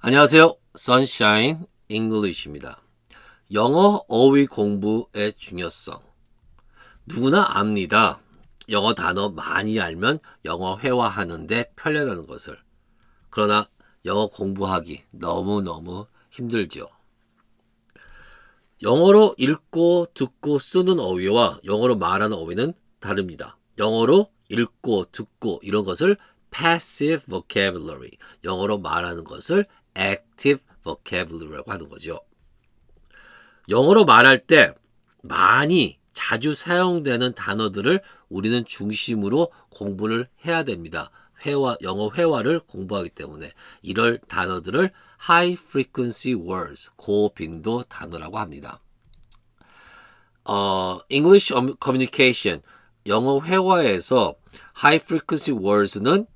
안녕하세요. Sunshine English입니다. 영어 어휘 공부의 중요성. 누구나 압니다. 영어 단어 많이 알면 영어 회화하는데 편리하다는 것을. 그러나 영어 공부하기 너무너무 힘들죠. 영어로 읽고 듣고 쓰는 어휘와 영어로 말하는 어휘는 다릅니다. 영어로 읽고 듣고 이런 것을 passive vocabulary, 영어로 말하는 것을 active vocabulary라고 하는 거죠. 영어로 말할 때 많이 자주 사용되는 단어들을 우리는 중심으로 공부를 해야 됩니다. 영어 회화를 공부하기 때문에 이럴 단어들을 high frequency words, 고빈도 단어라고 합니다. English communication, 영어 회화에서 high frequency words는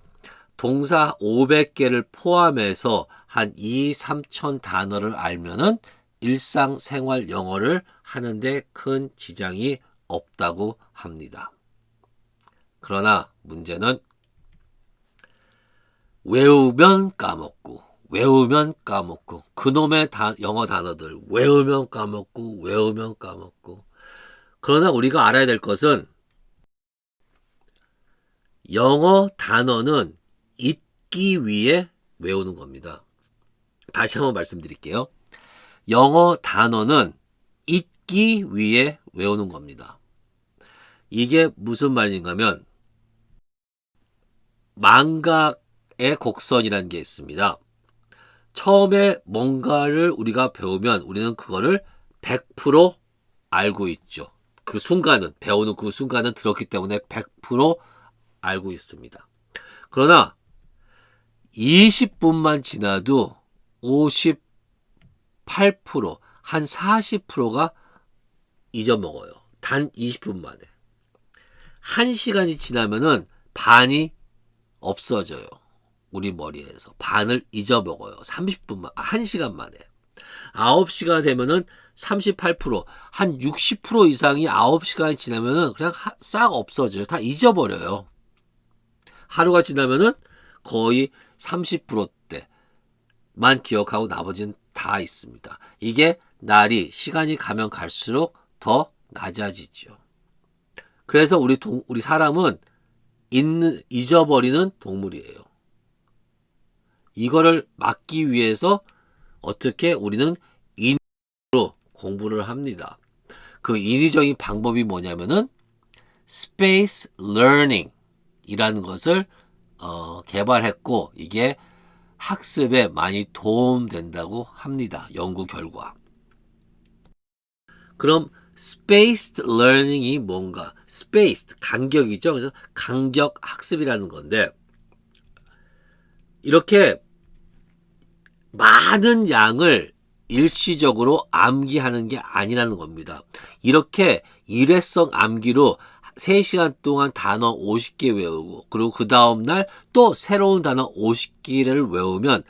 동사 500개를 포함해서 한 2, 3천 단어를 알면은 일상생활 영어를 하는데 큰 지장이 없다고 합니다. 그러나 문제는 외우면 까먹고 그놈의 영어 단어들 외우면 까먹고 그러나 우리가 알아야 될 것은 영어 단어는 잊기 위해 외우는 겁니다. 다시 한번 말씀드릴게요. 영어 단어는 잊기 위해 외우는 겁니다. 이게 무슨 말인가 하면 망각의 곡선이라는 게 있습니다. 처음에 뭔가를 우리가 배우면 우리는 그거를 100% 알고 있죠. 그 순간은, 배우는 그 순간은 들었기 때문에 100% 알고 있습니다. 그러나 20분만 지나도 58%, 한 40%가 잊어먹어요. 단 20분 만에. 1시간이 지나면은 반이 없어져요. 우리 머리에서. 반을 잊어먹어요. 30분만, 1시간 만에. 9시간 되면은 38%, 한 60% 이상이 9시간이 지나면은 그냥 싹 없어져요. 다 잊어버려요. 하루가 지나면은 거의 30%대만 기억하고 나머지는 다 있습니다. 이게 시간이 가면 갈수록 더 낮아지죠. 그래서 우리 사람은 잊어버리는 동물이에요. 이거를 막기 위해서 어떻게 우리는 인위로 공부를 합니다. 그 인위적인 방법이 뭐냐면은 space learning 이라는 것을 개발했고 이게 학습에 많이 도움된다고 합니다. 연구 결과. 그럼 spaced learning이 뭔가? spaced, 간격이죠. 그래서 간격 학습이라는 건데 이렇게 많은 양을 일시적으로 암기하는 게 아니라는 겁니다. 이렇게 일회성 암기로 3시간 동안 단어 50개 외우고 그리고 그 다음날 또 새로운 단어 50개를 외우면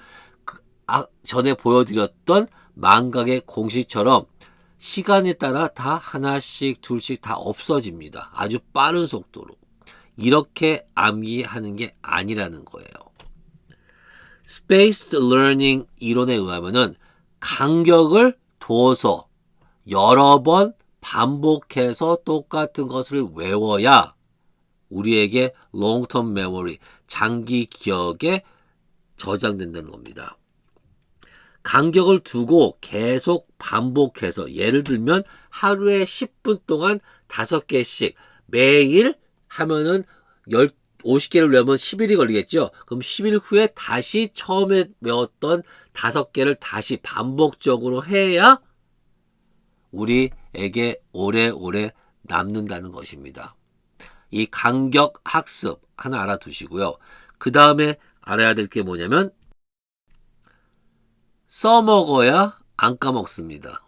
전에 보여드렸던 망각의 공식처럼 시간에 따라 다 하나씩 둘씩 다 없어집니다. 아주 빠른 속도로. 이렇게 암기하는 게 아니라는 거예요. Spaced Learning 이론에 의하면은 간격을 둬서 여러 번 반복해서 똑같은 것을 외워야 우리에게 long-term memory, 장기 기억에 저장된다는 겁니다. 간격을 두고 계속 반복해서 예를 들면 하루에 10분 동안 5개씩 매일 하면은 50개를 외우면 10일이 걸리겠죠. 그럼 10일 후에 다시 처음에 외웠던 5개를 다시 반복적으로 해야 우리에게 오래오래 남는다는 것입니다. 이 간격 학습 하나 알아두시고요. 그 다음에 알아야 될 게 뭐냐면 써먹어야 안 까먹습니다.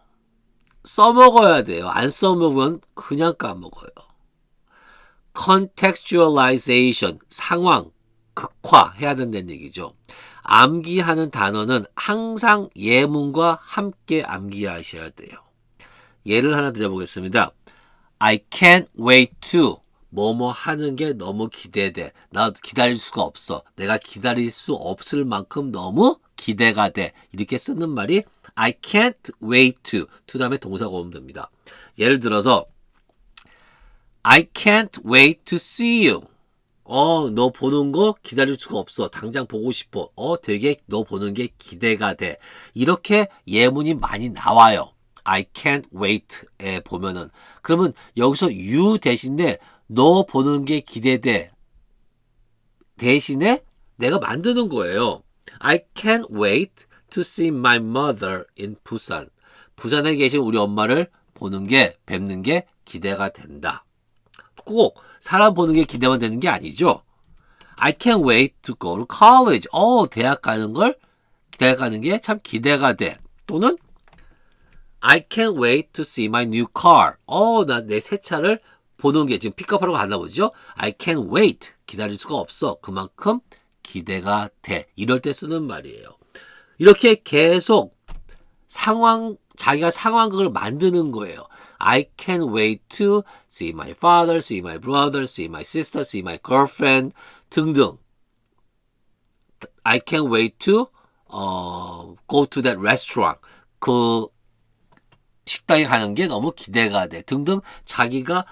써먹어야 돼요. 안 써먹으면 그냥 까먹어요. contextualization, 상황, 극화해야 된다는 얘기죠. 암기하는 단어는 항상 예문과 함께 암기하셔야 돼요. 예를 하나 드려보겠습니다. I can't wait to 뭐뭐 하는 게 너무 기대돼. 나 기다릴 수가 없어. 내가 기다릴 수 없을 만큼 너무 기대가 돼. 이렇게 쓰는 말이 I can't wait to 다음에 동사가 오면 됩니다. 예를 들어서 I can't wait to see you. 너 보는 거 기다릴 수가 없어. 당장 보고 싶어. 되게 너 보는 게 기대가 돼. 이렇게 예문이 많이 나와요. I can't wait에 보면은. 그러면 여기서 you 대신에 너 보는 게 기대돼. 대신에 내가 만드는 거예요. I can't wait to see my mother in 부산. 부산에 계신 우리 엄마를 뵙는 게 기대가 된다. 꼭 사람 보는 게 기대만 되는 게 아니죠. I can't wait to go to college. 대학 가는 게 참 기대가 돼. 또는 I can't wait to see my new car. 나 내 새 차를 보는 게 지금 픽업하러 가나 보죠. I can't wait. 기다릴 수가 없어. 그만큼 기대가 돼. 이럴 때 쓰는 말이에요. 이렇게 계속 자기가 상황극을 만드는 거예요. I can't wait to see my father, see my brother, see my sister, see my girlfriend 등등. I can't wait to go to that restaurant. 그 식당에 가는 게 너무 기대가 돼. 등등 자기가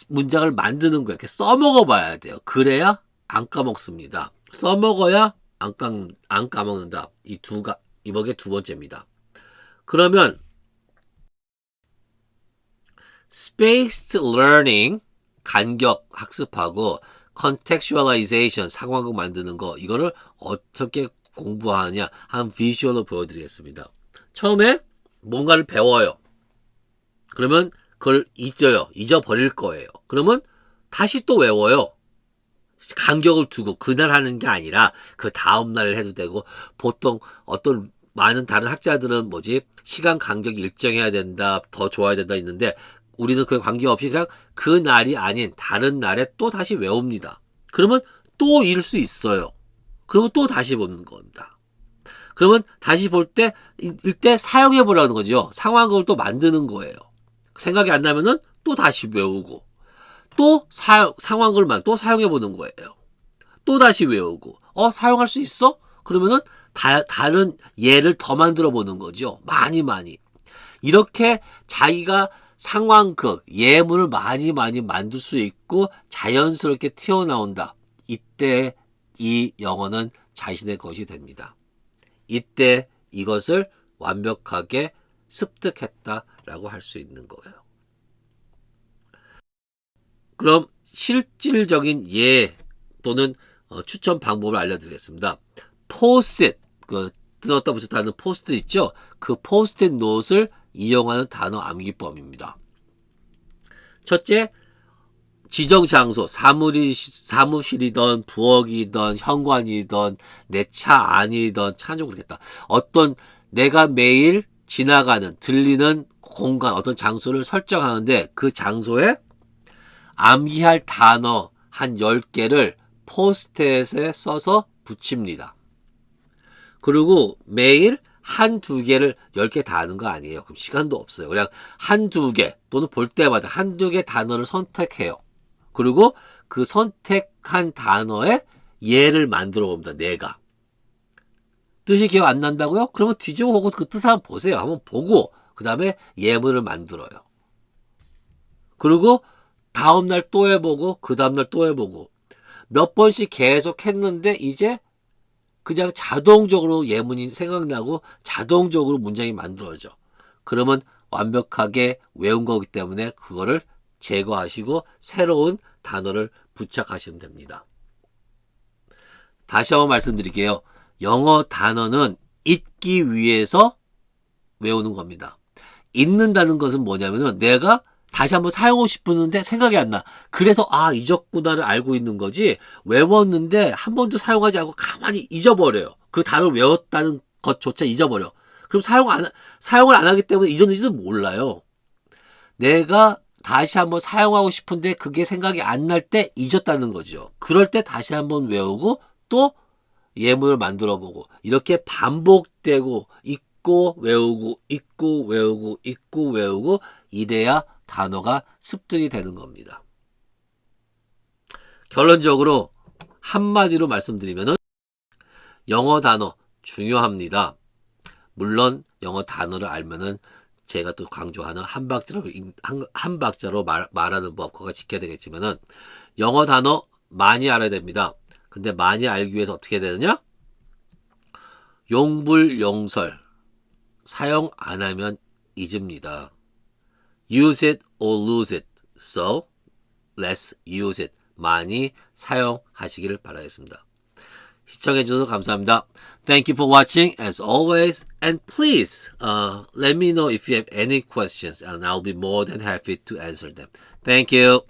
문장을 만드는 거예요. 이렇게 써먹어 봐야 돼요. 그래야 안 까먹습니다. 써먹어야 안 까먹는다. 이번에 두 번째입니다. 그러면 spaced learning, 간격 학습하고 contextualization, 상황극 만드는 거, 이거를 어떻게 공부하냐 한 비주얼로 보여드리겠습니다. 처음에 뭔가를 배워요. 그러면 그걸 잊어버릴 거예요. 그러면 다시 또 외워요. 간격을 두고 그날 하는 게 아니라 그 다음날 해도 되고, 보통 어떤 많은 다른 학자들은 시간 간격이 일정해야 된다, 더 좋아야 된다 있는데, 우리는 그에 관계없이 그냥 그 날이 아닌 다른 날에 또 다시 외웁니다. 그러면 또 잃을 수 있어요. 그러면 또 다시 보는 겁니다. 그러면 다시 볼 때, 이때 사용해 보라는 거죠. 상황극을 또 만드는 거예요. 생각이 안 나면은 또 다시 외우고, 또 상황극을 또 사용해 보는 거예요. 또 다시 외우고, 사용할 수 있어? 그러면은 다른 예를 더 만들어 보는 거죠. 많이. 이렇게 자기가 상황극, 예문을 많이 만들 수 있고 자연스럽게 튀어나온다. 이때 이 영어는 자신의 것이 됩니다. 이때 이것을 완벽하게 습득했다라고 할 수 있는 거예요. 그럼 실질적인 예 또는 추천 방법을 알려드리겠습니다. 포스트잇, 뜯었다 붙였다 하는 포스트잇 있죠? 그 포스트잇 노트를 이용하는 단어 암기법입니다. 첫째, 지정 장소, 사무실이든 부엌이든 현관이든 내 차 안이든 차는 좀 그렇겠다. 어떤 내가 매일 지나가는 들리는 공간, 어떤 장소를 설정하는데 그 장소에 암기할 단어 한 10개를 포스트잇에 써서 붙입니다. 그리고 매일 한두 개를 10개 다 하는 거 아니에요. 그럼 시간도 없어요. 그냥 한두 개 또는 볼 때마다 한두 개 단어를 선택해요. 그리고 그 선택한 단어에 예를 만들어 봅니다. 내가. 뜻이 기억 안 난다고요? 그러면 뒤집어 보고 그 뜻을 한번 보세요. 한번 보고 그 다음에 예문을 만들어요. 그리고 다음날 또 해보고 그 다음날 또 해보고 몇 번씩 계속 했는데 이제 그냥 자동적으로 예문이 생각나고 자동적으로 문장이 만들어져. 그러면 완벽하게 외운 거기 때문에 그거를 제거하시고 새로운 단어를 부착하시면 됩니다. 다시 한번 말씀드릴게요. 영어 단어는 잊기 위해서 외우는 겁니다. 잊는다는 것은 뭐냐면은 내가 다시 한번 사용하고 싶었는데 생각이 안 나. 그래서 잊었구나를 알고 있는 거지, 외웠는데 한 번도 사용하지 않고 가만히 잊어버려요. 그 단어를 외웠다는 것조차 잊어버려. 그럼 사용을 안 하기 때문에 잊었는지도 몰라요. 내가 다시 한번 사용하고 싶은데 그게 생각이 안 날 때 잊었다는 거죠. 그럴 때 다시 한번 외우고 또 예문을 만들어 보고 이렇게 반복되고 잊고 외우고 잊고 외우고 잊고 외우고 이래야 단어가 습득이 되는 겁니다. 결론적으로 한마디로 말씀드리면은 영어 단어 중요합니다. 물론 영어 단어를 알면은 제가 또 강조하는 한 박자로 말하는 법 그거 지켜야 되겠지만은 영어 단어 많이 알아야 됩니다. 근데 많이 알기 위해서 어떻게 해야 되느냐? 용불용설 사용 안 하면 잊습니다. Use it or lose it. So, let's use it. 많이 사용하시기를 바라겠습니다. 시청해주셔서 감사합니다. Thank you for watching as always. And please, let me know if you have any questions and I'll be more than happy to answer them. Thank you.